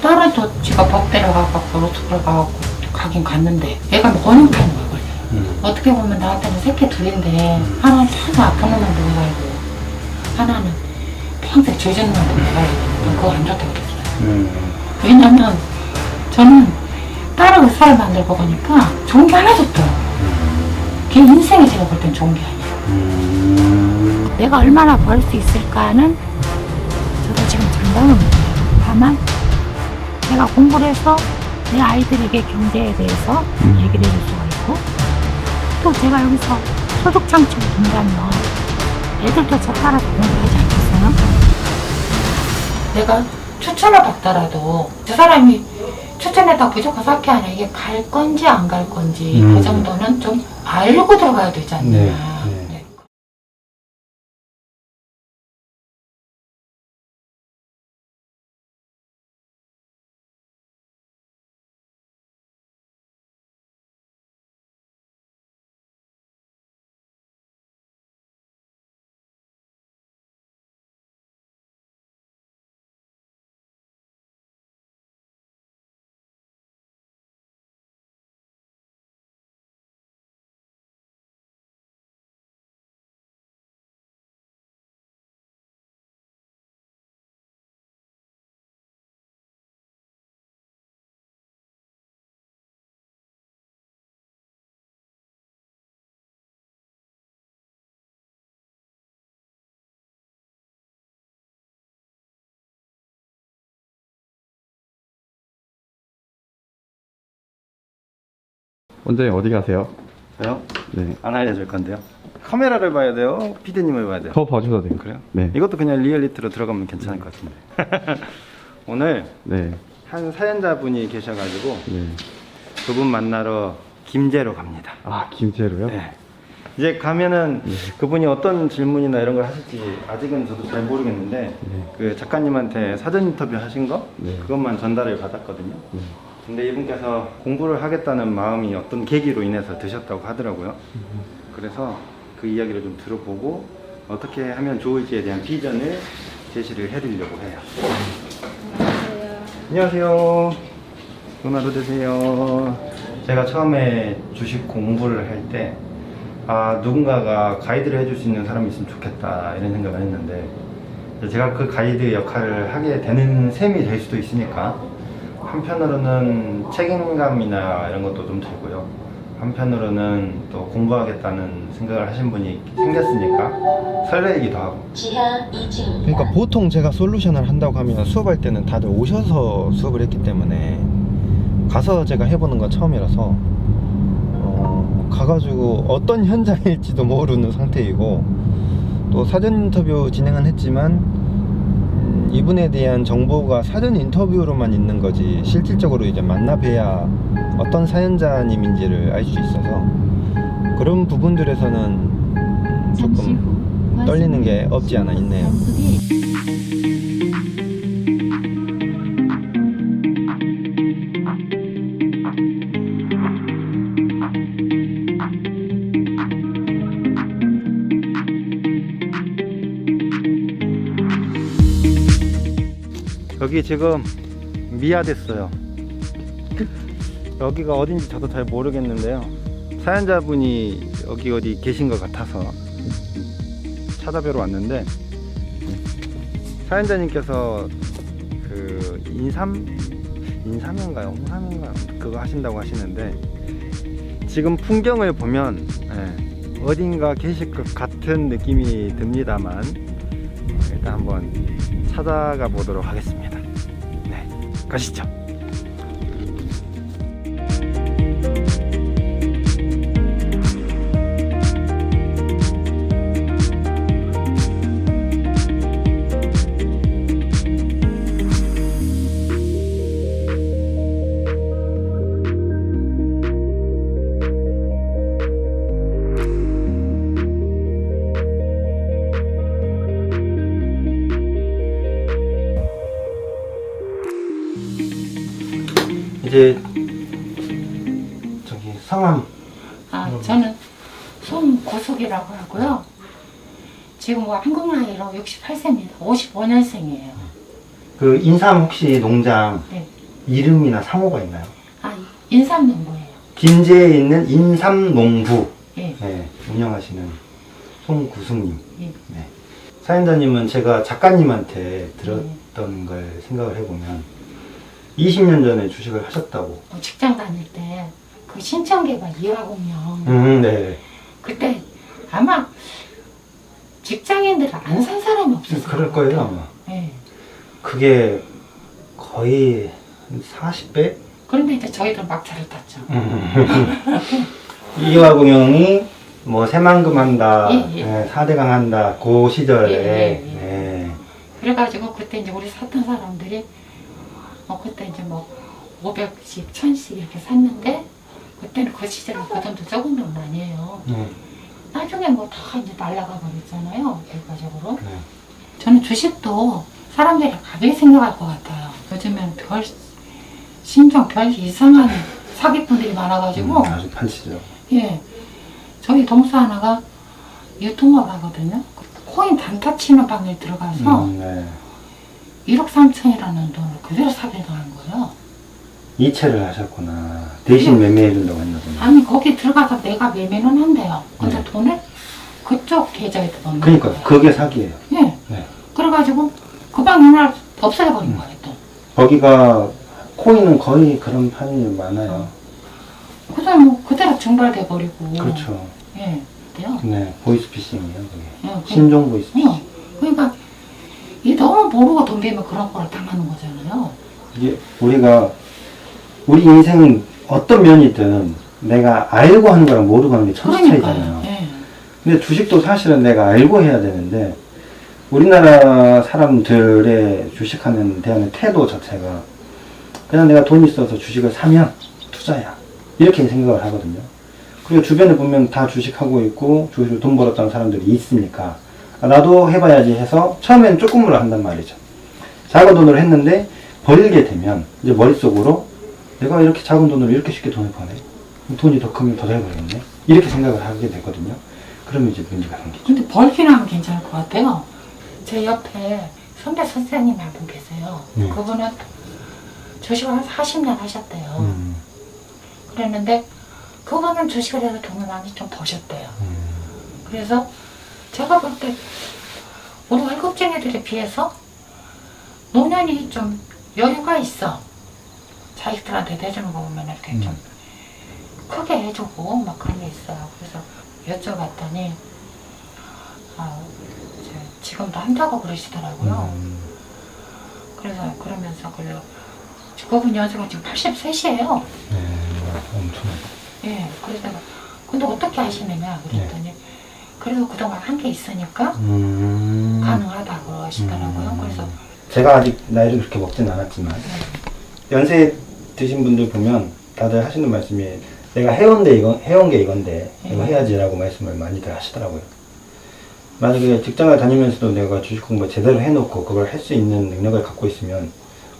딸은 지가 법 데려가갖고 로스쿨 가갖고 가긴 갔는데 애가 원형탄이 걸려요. 어떻게 보면 나한테는 새끼 둘인데 하나는 계속 아픈 놈만 보고 살고 하나는 평생 죄짓는 놈만 보고 살고 그거 안 좋다고 그랬어요. 왜냐면 저는 딸하고 사을 만들고 보니까 좋은 게 하나도 없더라고요. 걔 인생이 제가 볼 땐 좋은 게 아니에요. 내가 얼마나 벌 수 있을까는 저도 지금 장담은 못해요. 다만 내가 공부를 해서 내 아이들에게 경제에 대해서 얘기를 해줄 수가 있고 또 제가 여기서 소득 창출을 준다면 애들도 저 따라서 공부하지 않겠어요? 내가 추천을 받더라도 저 사람이 추천했다고 무조건 쌓게 하냐 이게 갈 건지 안 갈 건지 그 정도는 좀 알고 들어가야 되지 않냐. 네. 네. 원장님 어디 가세요? 저요? 네. 안 알려줄 건데요. 카메라를 봐야 돼요? 피디님을 봐야 돼요? 더 봐주셔도 돼요. 그래요? 네. 이것도 그냥 리얼리티로 들어가면 괜찮을 것 같은데. 오늘 네. 한 사연자분이 계셔가지고 네. 그분 만나러 김제로 갑니다. 아, 김제로요? 네. 이제 가면은 네. 그분이 어떤 질문이나 이런 걸 하실지 아직은 저도 잘 모르겠는데 네. 그 작가님한테 사전 인터뷰 하신 거 네. 그것만 전달을 받았거든요. 네. 근데 이분께서 공부를 하겠다는 마음이 어떤 계기로 인해서 드셨다고 하더라고요. 그래서 그 이야기를 좀 들어보고 어떻게 하면 좋을지에 대한 비전을 제시를 해드리려고 해요. 안녕하세요. 전화로 되세요. 제가 처음에 주식 공부를 할 때 누군가가 가이드를 해줄 수 있는 사람이 있으면 좋겠다 이런 생각을 했는데 제가 그 가이드 역할을 하게 되는 셈이 될 수도 있으니까 한편으로는 책임감이나 이런 것도 좀 들고요. 한편으로는 또 공부하겠다는 생각을 하신 분이 생겼으니까 설레이기도 하고. 그러니까 보통 제가 솔루션을 한다고 하면 수업할 때는 다들 오셔서 수업을 했기 때문에 가서 제가 해보는 건 처음이라서 가가지고 어떤 현장일지도 모르는 상태이고 또 사전 인터뷰 진행은 했지만 이분에 대한 정보가 사전 인터뷰로만 있는 거지 실질적으로 이제 만나 뵈야 어떤 사연자님인지를 알 수 있어서 그런 부분들에서는 조금 떨리는 게 없지 않아 있네요. 여기 지금 미아됐어요. 여기가 어딘지 저도 잘 모르겠는데요. 사연자분이 여기 어디 계신 것 같아서 찾아뵈러 왔는데 사연자님께서 그 인삼인가요? 홍삼인가요? 그거 하신다고 하시는데 지금 풍경을 보면 어딘가 계실 것 같은 느낌이 듭니다만 일단 한번 찾아가 보도록 하겠습니다. 네, 가시죠. 이제 저기 성함. 저는 손고숙이라고 하고요. 지금 한국 나이로 68세입니다. 55년생이에요. 그 인삼 혹시 농장 네. 이름이나 상호가 있나요? 아, 인삼농부예요. 김제에 있는 인삼농부 예. 네, 운영하시는 송구숙님. 예. 네. 사연자님은 제가 작가님한테 들었던 걸 생각을 해보면 20년 전에 주식을 하셨다고. 직장 다닐 때 그 신청계가 2학년. 네. 그때 아마 직장인들은 안 산 사람이 없었어요. 그럴 거예요 아마. 예. 그게 거의 40배? 그런데 이제 저희들 막차를 탔죠. 이화공영이 뭐 새만금 한다, 예, 예. 네, 4대강 한다, 그 시절에. 예, 예, 예. 네. 그래가지고 그때 이제 우리 샀던 사람들이 그때 이제 뭐 500씩, 1000씩 이렇게 샀는데 그때는 그 시절에 그 돈도 적은 돈 아니에요. 나중에 뭐 다 이제 날라가 버렸잖아요. 결과적으로. 네. 저는 주식도 사람들이 가볍게 생각할 것 같아요. 요즘엔 심정 별 이상한 사기꾼들이 많아가지고. 아주 판치죠. 예. 저희 동수 하나가 유통업 하거든요. 코인 단타 치는 방에 들어가서 네. 1억 3천이라는 돈을 그대로 사기를 당한 거예요. 이체를 하셨구나. 대신 매매해준다고 했나 보네. 아니 거기 들어가서 내가 매매는 한대요. 근데 네. 돈을 그쪽 계좌에 넣는 그러니까 거예요. 그게 사기예요. 예. 네. 그래가지고 그 방을 없애버린 거예요 또. 거기가 코인은 거의 그런 판이 많아요. 그래서 뭐 그대로 증발돼 버리고. 그렇죠. 예. 그래요. 네, 보이스피싱이에요, 그게. 예, 신종 보이스피싱. 그러니까 이 너무 모르고 돈 빌면 그런 걸 당하는 거잖아요. 이게 우리 인생은 어떤 면이든 내가 알고 하는 거랑 모르고 하는 게 천지 차이잖아요. 예. 근데 주식도 사실은 내가 알고 해야 되는데 우리나라 사람들의 주식하는 대하는 태도 자체가 그냥 내가 돈 있어서 주식을 사면 투자야 이렇게 생각을 하거든요. 그리고 주변에 보면 다 주식하고 있고 주식으로 돈 벌었다는 사람들이 있으니까 나도 해봐야지 해서 처음에는 조금으로 한단 말이죠. 작은 돈으로 했는데 벌게 되면 이제 머릿속으로 내가 이렇게 작은 돈으로 이렇게 쉽게 돈을 버네, 돈이 더 크면 더 잘 벌겠네, 이렇게 생각을 하게 되거든요. 그러면 이제 문제가 생기죠. 근데 벌기는 하면 괜찮을 것 같아요. 제 옆에 선배 선생님이 한 분 계세요. 그분은 주식을 한 40년 하셨대요. 그랬는데 그분은 주식을 해서 돈을 많이 좀 버셨대요. 그래서 제가 볼 때 우리 월급쟁이들에 비해서 노년이 좀 여유가 있어. 자식들한테 내주는 거 보면 이렇게 좀 크게 해주고 막 그런 게 있어요. 그래서 여쭤봤더니 지금도 한다고 그러시더라고요. 그래서 그러면서 그분 연세가 지금 83이에요. 엄청. 예, 그래서 근데 어떻게 하시느냐 그랬더니 그래도 그동안 한 게 있으니까 가능하다고 하시더라고요. 그래서 제가 아직 나이를 그렇게 먹진 않았지만 연세 드신 분들 보면 다들 하시는 말씀이 내가 해온 게 이건데 이거 해야지라고 말씀을 많이들 하시더라고요. 만약에 직장을 다니면서도 내가 주식 공부 제대로 해놓고 그걸 할 수 있는 능력을 갖고 있으면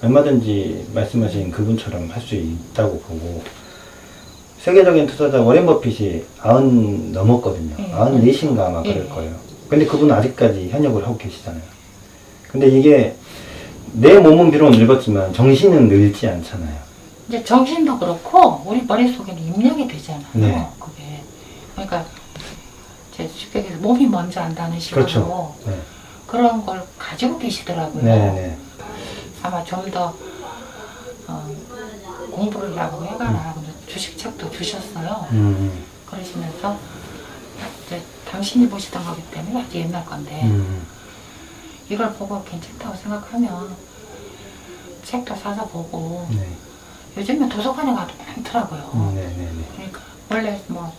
얼마든지 말씀하신 그분처럼 할 수 있다고 보고, 세계적인 투자자 워렌 버핏이 90 넘었거든요. 94인가 아마 그럴 거예요. 근데 그분은 아직까지 현역을 하고 계시잖아요. 근데 이게 내 몸은 비록 늙었지만 정신은 늙지 않잖아요. 이제 정신도 그렇고 우리 머릿속에는 입력이 되잖아요. 네. 그게 그러니까 제 쉽게 얘기해서 몸이 먼저 안다는 식으로 그렇죠. 네. 그런 걸 가지고 계시더라고요. 네. 아마 좀 더 공부를 하고 해가라. 근데 주식책도 주셨어요. 그러시면서 이제 당신이 보시던 거기 때문에 아주 옛날 건데 이걸 보고 괜찮다고 생각하면 책도 사서 보고 네. 요즘에 도서관에 가도 많더라고요. 그러니까 원래 뭐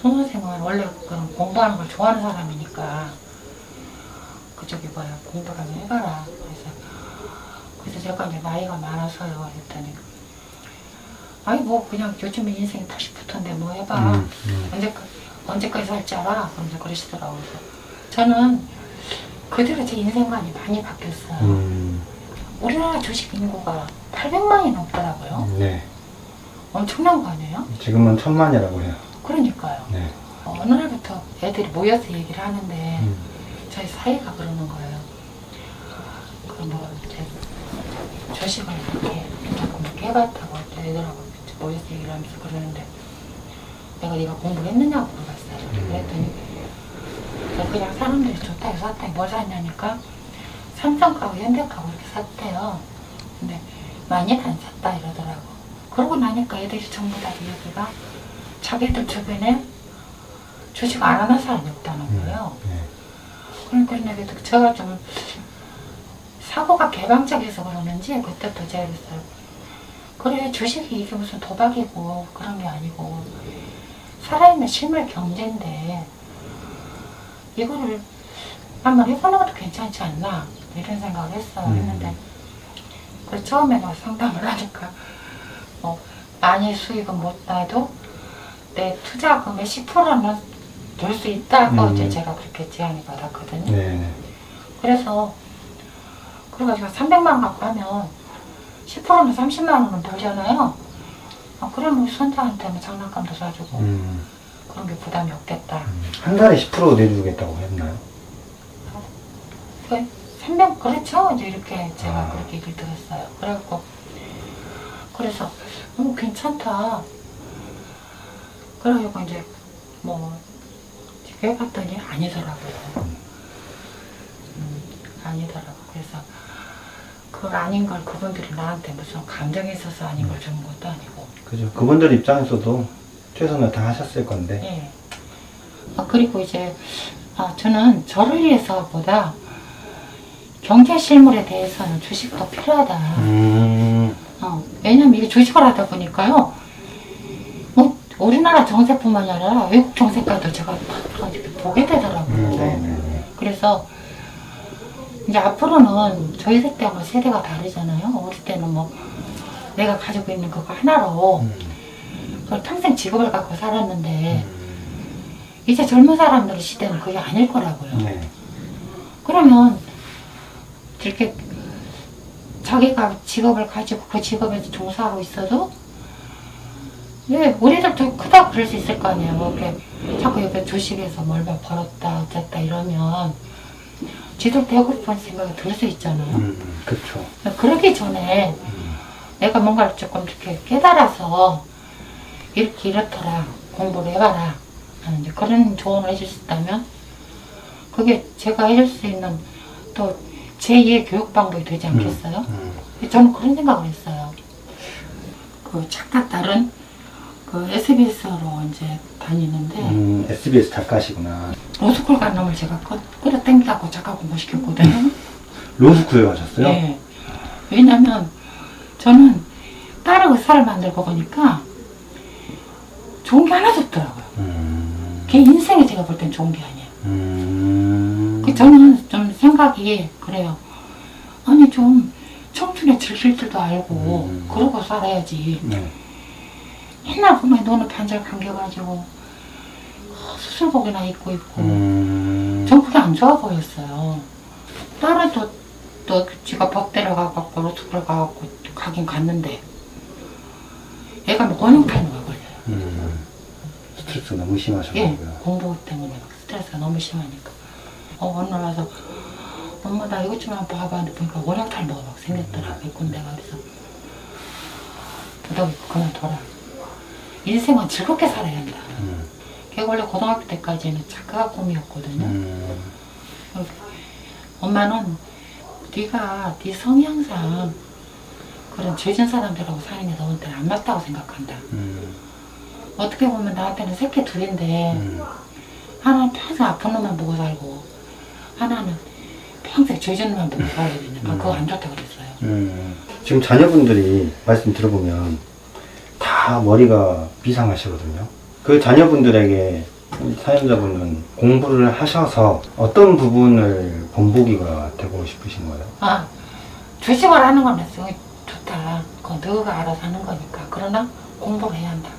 손 선생은 원래 그런 공부하는 걸 좋아하는 사람이니까 그쪽이 뭐야 공부를 좀 해봐라. 그래서 제가 이제 나이가 많아서요. 했더니 아니 뭐 그냥 요즘에 인생이 80부터인데 뭐 해봐. 언제까지 살지 알아? 그러면서 그러시더라고요. 저는 그대로 제 인생관이 많이 바뀌었어요. 우리나라 주식 인구가 800만이 넘더라고요. 네. 엄청난 거 아니에요? 지금은 1000만이라고 해요. 그러니까요. 네. 어느 날부터 애들이 모여서 얘기를 하는데 저희 사회가 그러는 거예요. 그럼 뭐 이제 주식을 이렇게 조금 개 같다고 애들하고 모여서 얘기를 하면서 그러는데 내가 네가 공부를 했느냐고 물어봤어요. 그랬더니 그냥 사람들이 좋다고 샀다고 뭘 샀냐니까 삼성가고 현대가고 이렇게 샀대요. 근데 많이는 안 샀다 이러더라고. 그러고 나니까 애들이 전부 다 얘기가 자기들 주변에 주식 안 하는 사람이 없다는 거예요. 그러니까 내가 제가 좀 사고가 개방적이어서 그러는지 그때부터 제가 그랬어요. 그래 주식이 이게 무슨 도박이고 그런 게 아니고 살아있는 실물 경제인데 이거를 한번 해보는 것도 괜찮지 않나 이런 생각을 했어요. 했는데 그 처음에 막 상담을 하니까 뭐 많이 수익은 못 나도 내 투자금의 10%는 될 수 있다고 이제 제가 그렇게 제안을 받았거든요. 네. 그래서 그래가지고 300만 원 갖고 하면 10%는 30만 원은 벌잖아요. 그러면 손자한테 뭐 장난감도 사주고 그런 게 부담이 없겠다. 한 달에 10% 내주겠다고 했나요? 300 그렇죠. 이제 이렇게 제가 그렇게 얘기를 들었어요. 그래갖고 그래서 괜찮다. 그래가지고 이제 뭐 해봤더니 아니더라고요. 아니더라고. 그래서 그 아닌 걸 그분들이 나한테 무슨 감정이 있어서 아닌 걸 주는 것도 아니고. 그죠. 그분들 입장에서도 최선을 다 하셨을 건데. 예. 그리고 이제 저는 저를 위해서보다 경제 실물에 대해서는 주식도 필요하다. 왜냐면 이게 주식을 하다 보니까요. 뭐 우리나라 정세뿐만이 아니라 외국 정세까지도 제가 보게 되더라고요. 그래서 이제 앞으로는 저희 세대하고 세대가 다르잖아요. 우리 때는 뭐 내가 가지고 있는 그거 하나로 그걸 평생 직업을 갖고 살았는데 이제 젊은 사람들 시대는 그게 아닐 거라고요. 그러면 이렇게 자기가 직업을 가지고 그 직업에서 종사하고 있어도 우리들도 크다 그럴 수 있을 거 아니에요. 뭐 이렇게 자꾸 옆에 주식에서 뭘 벌었다 어쨌다 이러면 지들 되고 싶은 생각이 들 수 있잖아요. 그렇죠. 그러기 전에 내가 뭔가를 조금 이렇게 깨달아서 이렇게 이렇더라 공부를 해봐라 하는 이제 그런 조언을 해줄 수 있다면 그게 제가 해줄 수 있는 또 제2의 교육 방법이 되지 않겠어요? 저는 그런 생각을 했어요. 그 작가딸은 그 SBS로 이제 다니는데 SBS 작가시구나. 로스쿨 간 놈을 제가 끌어 당기라고 작가 공부시켰거든요. 로스쿨에 가셨어요? 네. 왜냐면 저는 딸의 의사를 만들고 보니까 좋은 게 하나도 없더라고요. 걔 인생에 제가 볼 땐 좋은 게 아니에요. 저는 좀 생각이 그래요. 아니 좀 청춘에 즐길 줄도 알고 그러고 살아야지. 맨날 보면 너는 반절 감겨가지고 수술복이나 입고 있고 전 그게 안 좋아 보였어요. 딸은 또 지가 법대로 가갖고 로스쿨 가갖고 가긴 갔는데 애가 뭐 원형탈모가 걸려요. 스트레스 너무 심하셔가지고요. 공부 때문에 스트레스가 너무 심하니까 어느 날 와서 엄마 나 이것 좀 한번 봐봤는데 보니까 원형탈모가 막 생겼더라고요. 군대가. 그래서 너도 그만둬라. 인생은 즐겁게 살아야 한다. 걔가 원래 고등학교 때까지는 작가가 꿈이었거든요. 엄마는 네가 네 성향상 그런 죄진 사람들하고 사는 게 너한테는 안 맞다고 생각한다. 어떻게 보면 나한테는 새끼 둘인데 하나는 평생 아픈 놈만 보고 살고 하나는 평생 죄진 놈만 보고 살아야 되니까 그거 안 좋다고 그랬어요. 지금 자녀분들이 말씀 들어보면 다 머리가 비상하시거든요. 그 자녀분들에게 사연자분은 공부를 하셔서 어떤 부분을 본보기가 되고 싶으신 거예요? 주식을 하는 건 좋다. 그건 너가 알아서 하는 거니까. 그러나 공부를 해야 한다.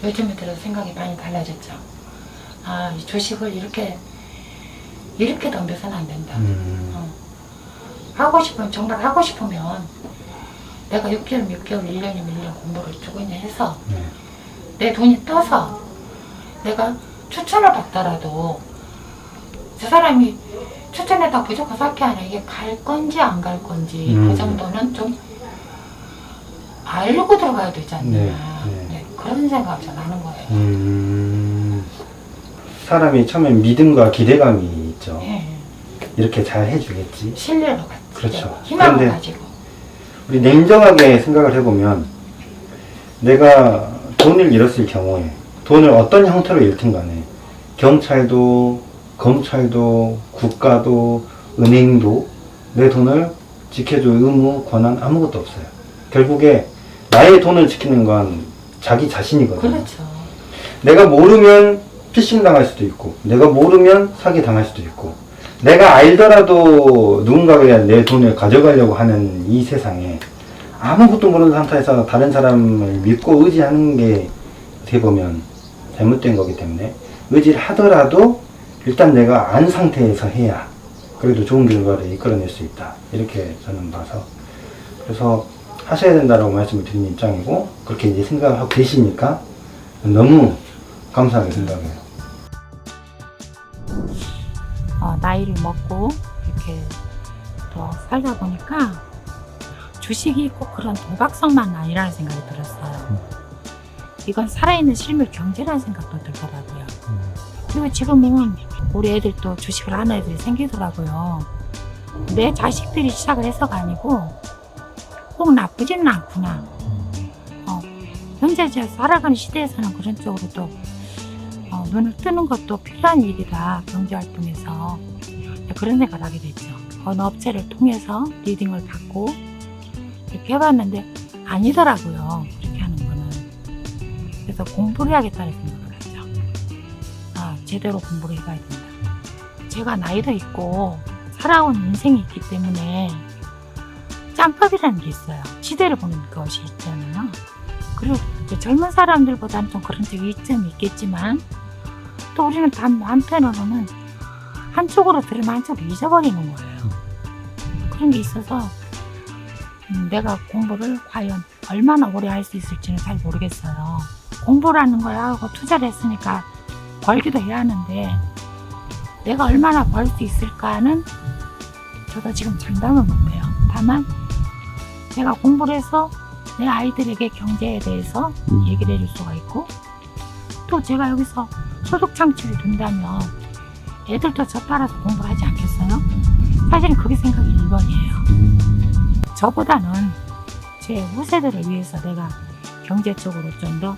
요즘에 들어서 생각이 많이 달라졌죠. 이 주식을 이렇게 덤벼서는 안 된다. 하고 싶으면, 정말 하고 싶으면 내가 6개월, 1년이면 1년 공부를 꾸준히 해서 내 돈이 떠서 내가 추천을 받더라도 저 사람이 추천했다고 무조건 샀게 아니라 이게 갈 건지 안 갈 건지 그 정도는 좀 알고 들어가야 되지 않냐. 네, 네, 그런 생각이 좀 나는 거예요. 사람이 처음엔 믿음과 기대감이 있죠. 예. 이렇게 잘 해주겠지. 신뢰로 가지고 그렇죠. 희망을 그런데 가지고. 우리 냉정하게 생각을 해보면 내가 돈을 잃었을 경우에 돈을 어떤 형태로 잃든 간에 경찰도 검찰도 국가도 은행도 내 돈을 지켜줄 의무 권한 아무것도 없어요. 결국에 나의 돈을 지키는 건 자기 자신이거든요. 그렇죠. 내가 모르면 피싱 당할 수도 있고 내가 모르면 사기 당할 수도 있고 내가 알더라도 누군가가 내 돈을 가져가려고 하는 이 세상에 아무것도 모르는 상태에서 다른 사람을 믿고 의지하는 게 어떻게 보면 잘못된 거기 때문에 의지를 하더라도 일단 내가 안 상태에서 해야 그래도 좋은 결과를 이끌어낼 수 있다. 이렇게 저는 봐서 그래서 하셔야 된다라고 말씀을 드리는 입장이고 그렇게 이제 생각하고 계시니까 너무 감사하게 생각해요. 나이를 먹고 이렇게 더 살다 보니까 주식이 꼭 그런 도박성만 아니라는 생각이 들었어요. 이건 살아있는 실물 경제라는 생각도 들더라고요. 그리고 지금은 우리 애들도 주식을 하는 애들이 생기더라고요. 내 자식들이 시작을 해서가 아니고 꼭 나쁘지는 않구나. 현재 제가 살아가는 시대에서는 그런 쪽으로 또 눈을 뜨는 것도 필요한 일이다. 경제활동에서 그런 생각을 하게 됐죠. 어느 업체를 통해서 리딩을 받고 이렇게 해봤는데 아니더라고요. 그렇게 하는 거는. 그래서 공부를 해야겠다는 생각을 하죠. 제대로 공부를 해봐야 된다. 제가 나이도 있고 살아온 인생이 있기 때문에 짬밥이라는 게 있어요. 시대를 보는 것이 있잖아요. 그리고 젊은 사람들보다는 좀 그런 적이 이점이 있겠지만 또 우리는 한편으로는 한쪽으로 들으면 한쪽을 잊어버리는 거예요. 그런 게 있어서 내가 공부를 과연 얼마나 오래 할 수 있을지는 잘 모르겠어요. 공부라는 걸 하고 투자를 했으니까 벌기도 해야 하는데 내가 얼마나 벌 수 있을까는 저도 지금 장담은 못해요. 다만 제가 공부를 해서 내 아이들에게 경제에 대해서 얘기를 해줄 수가 있고 또 제가 여기서 소득 창출이 된다면 애들도 저 따라서 공부를 하지 않겠어요? 사실은 그게 생각이 1번이에요. 저보다는 제 후세들을 위해서 내가 경제적으로 좀 더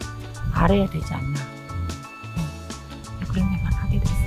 알아야 되지 않나 그런 생각을 하게 됐어요.